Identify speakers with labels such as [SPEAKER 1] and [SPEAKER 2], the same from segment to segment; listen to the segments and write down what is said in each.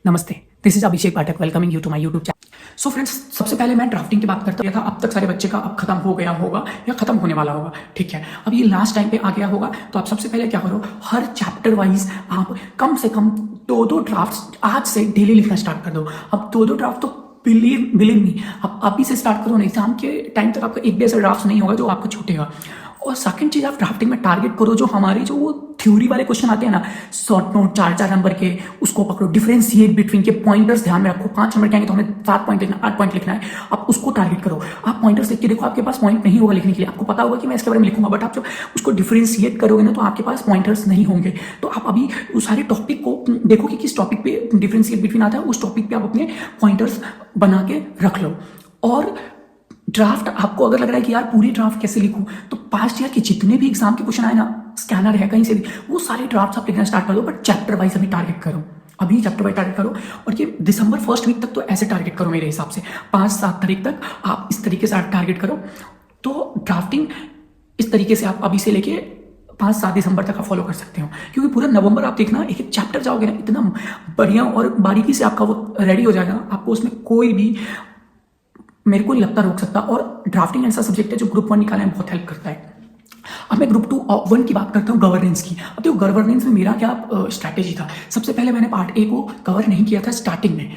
[SPEAKER 1] नमस्ते, this is Abhishek Pathak welcoming you to my YouTube channel. So friends, सबसे पहले मैं ड्राफ्टिंग की बात करता था। अब तक सारे बच्चे का अब खत्म हो गया होगा या खत्म होने वाला होगा, ठीक है। अब ये लास्ट टाइम पे आ गया होगा, तो आप सबसे पहले क्या करो, हर चैप्टर वाइज आप कम से कम दो ड्राफ्ट आज से डेली लिखना स्टार्ट कर दो। अब दो ड्राफ्ट तो बिलीव मी, अब अभी से स्टार्ट करो, नहीं एग्जाम के टाइम तक आपका एक भी ऐसा ड्राफ्ट नहीं होगा जो आपको छूटेगा। और सेकंड चीज, आप ड्राफ्टिंग में टारगेट करो जो हमारे जो वो थ्योरी वाले क्वेश्चन आते हैं ना, शॉर्ट नोट 4-4 नंबर के, उसको पकड़ो। डिफरेंशिएट बिटवीन के पॉइंटर्स ध्यान में रखो। 5 नंबर के आएंगे तो हमें 7 पॉइंट लिखना, 8 पॉइंट लिखना है, आप उसको टारगेट करो। आप पॉइंटर्स लिख के देखो, आपके पास पॉइंट नहीं होगा लिखने के लिए। आपको पता होगा कि मैं इसके बारे में लिखूंगा, बट आप जब उसको डिफरेंशिएट करोगे ना तो आपके पास पॉइंटर्स नहीं होंगे। तो आप अभी उस सारे टॉपिक को देखो कि किस टॉपिक पे डिफरेंशिएट बिटवीन आता है, उस टॉपिक पे आप अपने पॉइंटर्स बना के रख लो। और ड्राफ्ट आपको अगर लग रहा है कि यार पूरी ड्राफ्ट कैसे लिखूं, तो पास्ट ईयर के जितने भी एग्जाम के क्वेश्चन आए ना, स्कैनर है कहीं से भी, वो सारे ड्राफ्ट्स आप लिखना स्टार्ट कर दो। बट चैप्टर वाइज अभी टारगेट करो, अभी चैप्टर वाइज टारगेट करो। और ये दिसंबर फर्स्ट वीक तक तो ऐसे टारगेट करो, मेरे हिसाब से 5-7 तारीख तक आप इस तरीके से टारगेट करो। तो ड्राफ्टिंग इस तरीके से आप अभी से लेके 5-7 दिसंबर तक आप फॉलो कर सकते हो, क्योंकि पूरा नवंबर आप देखना एक एक चैप्टर जाओगे ना, इतना बढ़िया और बारीकी से आपका वो रेडी हो जाएगा। आपको उसमें कोई भी, मेरे को नहीं लगता, रोक सकता। और ड्राफ्टिंग ऐसा सब्जेक्ट है जो ग्रुप 1 निकालने में बहुत हेल्प करता है। अब मैं ग्रुप 2-1 की बात करता हूँ, गवर्नेंस की। अब देखो, गवर्नेंस में मेरा क्या स्ट्रैटेजी था। सबसे पहले मैंने पार्ट ए को कवर नहीं किया था स्टार्टिंग में,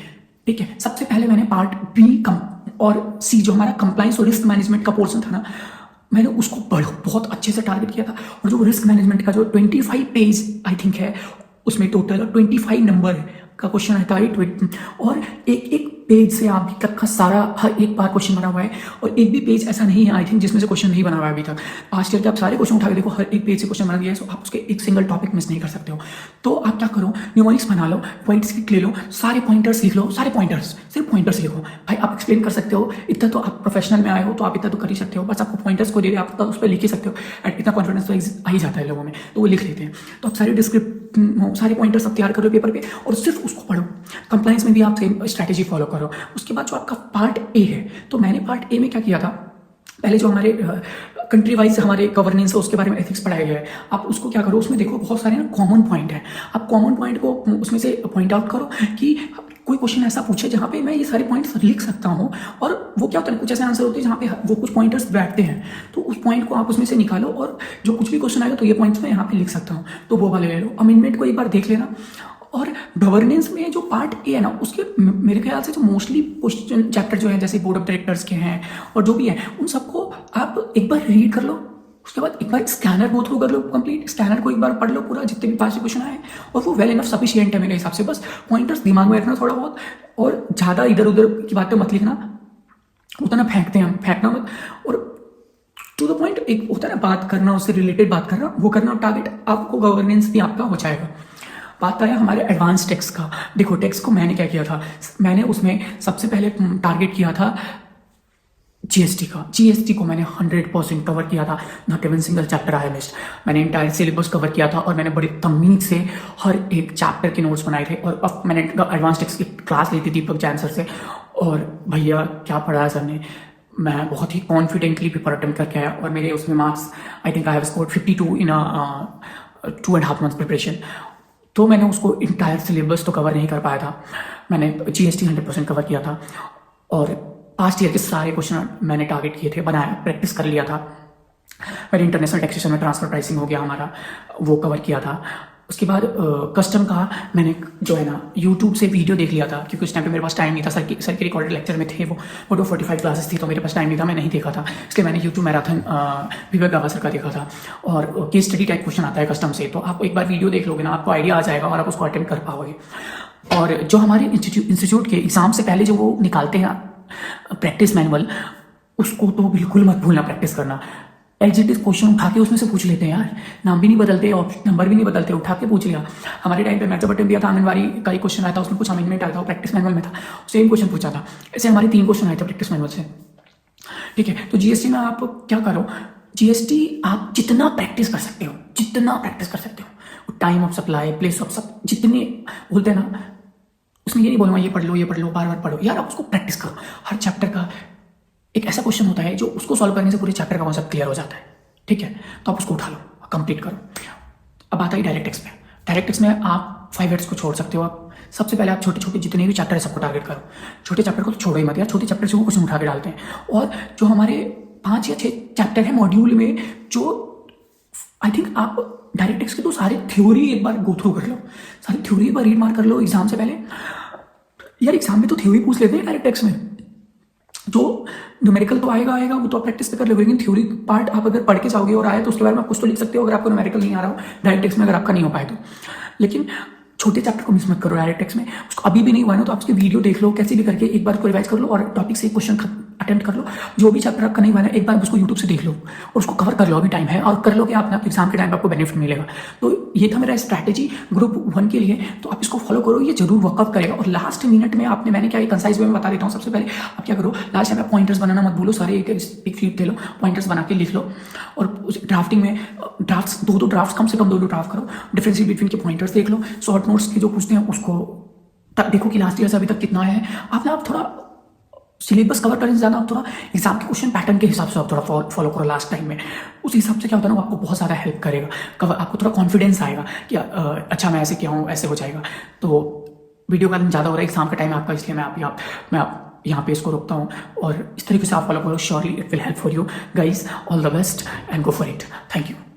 [SPEAKER 1] ठीक है। सबसे पहले मैंने पार्ट बी और सी, जो हमारा कंप्लाइंस और रिस्क मैनेजमेंट का पोर्शन था ना, मैंने उसको बहुत अच्छे से टारगेट किया था। और जो रिस्क मैनेजमेंट का जो 25 पेज आई थिंक है, उसमें टोटल 25 नंबर का क्वेश्चन आता है, और एक पेज से अभी तक का सारा हर एक बार क्वेश्चन बना हुआ है। और एक भी पेज ऐसा नहीं है आई थिंक जिसमें से क्वेश्चन नहीं बना हुआ है अभी तक। पास्ट ईयर के आप सारे क्वेश्चन उठा के देखो, हर एक पेज से क्वेश्चन बना दिया है। सो आप उसके एक सिंगल टॉपिक मिस नहीं कर सकते हो। तो आप क्या करो, न्यूमरिक्स बना लो, पॉइंट्स ले लो, सारे पॉइंटर्स लिख लो, सारे पॉइंटर्स, सिर्फ पॉइंटर्स लिखो। भाई आप एक्सप्लेन कर सकते हो, इतना तो आप प्रोफेशनल में आए हो तो आप इतना तो कर ही सकते हो। बस आपको पॉइंटर्स को दे, आप उस पर लिख ही सकते हो। एंड इतना कॉन्फिडेंस तो आ ही जाता है लोगों में, तो वो लिख लेते हैं। तो आप सारे पॉइंटर्स आप तैयार करो पेपर पे और सिर्फ उसको पढ़ो। कंप्लाइंस में भी आप सेम स्ट्रैटेजी फॉलो करो। उसके बाद जो आपका पार्ट ए है, तो मैंने पार्ट ए में क्या किया था, पहले जो हमारे कंट्री वाइज हमारे गवर्नेंस है उसके बारे में एथिक्स पढ़ाया गया है। आप उसको क्या करो, उसमें देखो बहुत सारे ना कॉमन पॉइंट है। आप कॉमन पॉइंट को उसमें से पॉइंट आउट करो कि कोई क्वेश्चन ऐसा पूछे जहाँ पे मैं ये सारे पॉइंट्स लिख सकता हूँ। और वो क्या होता है, कुछ ऐसे आंसर होते हैं जहाँ पे वो कुछ पॉइंटर्स बैठते हैं, तो उस पॉइंट को आप उसमें से निकालो और जो कुछ भी क्वेश्चन आएगा तो ये पॉइंट्स मैं यहाँ पे लिख सकता हूँ, तो वो वाले ले लो। अमेंडमेंट को एक बार देख लेना। और गवर्नेंस में जो पार्ट ए है ना, उसके मेरे ख्याल से जो मोस्टली क्वेश्चन चैप्टर जो है, जैसे बोर्ड ऑफ डायरेक्टर्स के हैं और जो भी है, उन सबको आप एक बार रीड कर लो। उसके बाद एक बार स्कैनर गो थ्रू कर लो कंप्लीट, स्कैनर को एक बार पढ़ लो पूरा, जितने भी पास क्वेश्चन आए, और वो वेल इनफ सफिशिएंट है मेरे हिसाब से। बस पॉइंटर्स दिमाग में रखना थोड़ा बहुत, और ज़्यादा इधर उधर की बातें मत लिखना, उतना फेंकना मत। और टू द पॉइंट एक होता है ना, बात करना, उससे रिलेटेड बात करना, वो करना। टारगेट आपको गवर्नेंस भी आपका हो जाएगा। बात आया हमारे एडवांस टेक्स का। देखो, टेक्स को मैंने क्या किया था, मैंने उसमें सबसे पहले टारगेट किया था जीएसटी का। जीएसटी को मैंने 100% कवर किया था, not even single chapter I missed. मैंने इंटायर सिलेबस कवर किया था और मैंने बड़ी तमीज से हर एक चैप्टर के नोट्स बनाए थे। और अब मैंने एडवांस टेक्स की क्लास ली थी दीपक जैन सर से, और भैया क्या पढ़ाया सर ने, मैं बहुत ही कॉन्फिडेंटली पेपर अटेम्प्ट करके आया। और मेरे उसमें marks I think I have scored 52 in 2.5 months preparation. तो मैंने उसको इंटायर सिलेबस तो कवर नहीं कर पाया था, मैंने जीएसटी 100% कवर किया था। और पास्ट ईयर के सारे क्वेश्चन मैंने टारगेट किए थे, बनाया, प्रैक्टिस कर लिया था। मैंने इंटरनेशनल टैक्सेशन में ट्रांसफर प्राइसिंग हो गया हमारा, वो कवर किया था। उसके बाद कस्टम का मैंने जो है ना यूट्यूब से वीडियो देख लिया था, क्योंकि उस टाइम पे मेरे पास टाइम नहीं था। सर के रिकॉर्डेड लेक्चर में थे वो 45 क्लासेस थी, तो मेरे पास टाइम नहीं था, मैं नहीं देखा था। इसलिए मैंने यूट्यूब मैराथन विवेक गावस्कर का देखा था। और केस स्टडी टाइप क्वेश्चन आता है कस्टम से, तो आप एक बार वीडियो देख लोगे ना, आपको आइडिया आ जाएगा और आप उसको अटेम्प्ट कर पाओगे। और जो हमारे इंस्टीट्यूट के एग्जाम से पहले जो वो निकालते हैं प्रैक्टिस मैनुअल, उसको तो बिल्कुल मत भूलना प्रैक्टिस करना। एग्जिट क्वेश्चन उठा के उसमें से पूछ लेते हैं यार, नाम भी नहीं बदलते, ऑप्शन नंबर भी नहीं बदलते, उठा के पूछ लिया। हमारे टाइम पे मैं जब अटेम्प्ट दिया था, आंगनबाड़ी का एक क्वेश्चन आया था, उसमें कुछ अमेंडमेंट आया था, प्रैक्टिस मैनुअल में था, सेम क्वेश्चन पूछा था। ऐसे हमारे 3 क्वेश्चन आए थे प्रैक्टिस मैनुअल से, ठीक है। तो जीएसटी में आप क्या करो, जीएसटी आप जितना प्रैक्टिस कर सकते हो, जितना प्रैक्टिस कर सकते हो, time of supply, place of सब, जितने बोलते हैं ना, उसमें ये नहीं बोलूँगा ये पढ़ लो, बार बार पढ़ो यार, आप उसको प्रैक्टिस करो। हर चैप्टर का एक ऐसा क्वेश्चन होता है जो उसको सॉल्व करने से पूरे चैप्टर का कॉन्सेप्ट क्लियर हो जाता है, ठीक है। तो आप उसको उठा लो, कंप्लीट करो। अब आता है डायरेक्ट टेक्स्ट में। डायरेक्ट टेक्स्ट में आप 5 वर्ड्स को छोड़ सकते हो, आप सबसे पहले आप छोटे छोटे जितने भी चैप्टर है सबको टारगेट करो। छोटे चैप्टर को तो छोड़ो ही मत यार, छोटे चैप्टर से वो क्वेश्चन उठा के डालते हैं। और जो हमारे 5 या 6 चैप्टर है मॉड्यूल में, जो आई थिंक आप डायरेक्ट टेक्स्ट के तो सारे थ्योरी एक बार गो थ्रू कर लो, सारी थ्योरी एक बार रीड मार कर लो एग्जाम से पहले। यार एग्जाम में तो थ्योरी पूछ लेते हैं डायरेक्ट टेक्स्ट में, जो न्यूमेरिकल तो आएगा वो तो आप प्रैक्टिस पे कर लोगे, लेकिन थ्योरी पार्ट आप अगर पढ़ के जाओगे और आए तो उसके बारे में आप कुछ तो लिख सकते हो, अगर आपको न्यूमेरिकल नहीं आ रहा हो डायरेक्ट टेक्स्ट में, अगर आपका नहीं हो पाए तो। लेकिन छोटे चैप्टर को मिस मत करो डायरेक्ट टेक्स्ट में। उसको अभी भी नहीं हुआ ना तो आप उसकी वीडियो देख लो, कैसे भी करके एक बार उसको रिवाइज कर लो और टॉपिक से क्वेश्चन अटेम्प्ट कर लो। जो भी चैप्टर आपका नहीं हुआ ना एक बार उसको यूट्यूब से देख लो और उसको कवर कर लो, अभी टाइम है, और कर लो कि आप एग्जाम के टाइम पर आपको बेनिफिट मिलेगा। तो ये था मेरा स्ट्रैटेजी ग्रुप 1 के लिए, तो आप इसको फॉलो करो, ये जरूर वर्कआउट करेगा। और लास्ट मिनट में मैंने क्या कंसाइज वे में बता देता हूँ। सबसे पहले आप क्या करो, लास्ट टाइम आप पॉइंटर्स बनाना मत भूलो, सारे एक शीट ले लो, पॉइंटर्स बना के लिख लो। और ड्राफ्टिंग में ड्राफ्ट 2 ड्राफ्ट कम से कम 2 ड्राफ्ट करो, डिफरेंस बिटवीन के पॉइंटर्स देख लो, शॉर्ट नोट्स के जो पूछते हैं उसको देखो कि लास्ट ईयर से अभी तक कितना है। आप थोड़ा सिलेबस कवर करने से ज़्यादा आप थोड़ा एग्जाम के क्वेश्चन पैटर्न के हिसाब से आप थोड़ा फॉलो करो लास्ट टाइम में। उस हिसाब से क्या होता है ना, आपको बहुत ज़्यादा हेल्प करेगा, कवर आपको थोड़ा कॉन्फिडेंस आएगा कि अच्छा मैं ऐसे किया हूँ, ऐसे हो जाएगा। तो वीडियो का ज़्यादा हो रहा है, एग्जाम का टाइम आपका, इसलिए मैं यहाँ पे इसको रोकता हूँ। और इस तरीके से आप फॉलो करो, surely it will help for you guys. All the best and go for it. Thank you.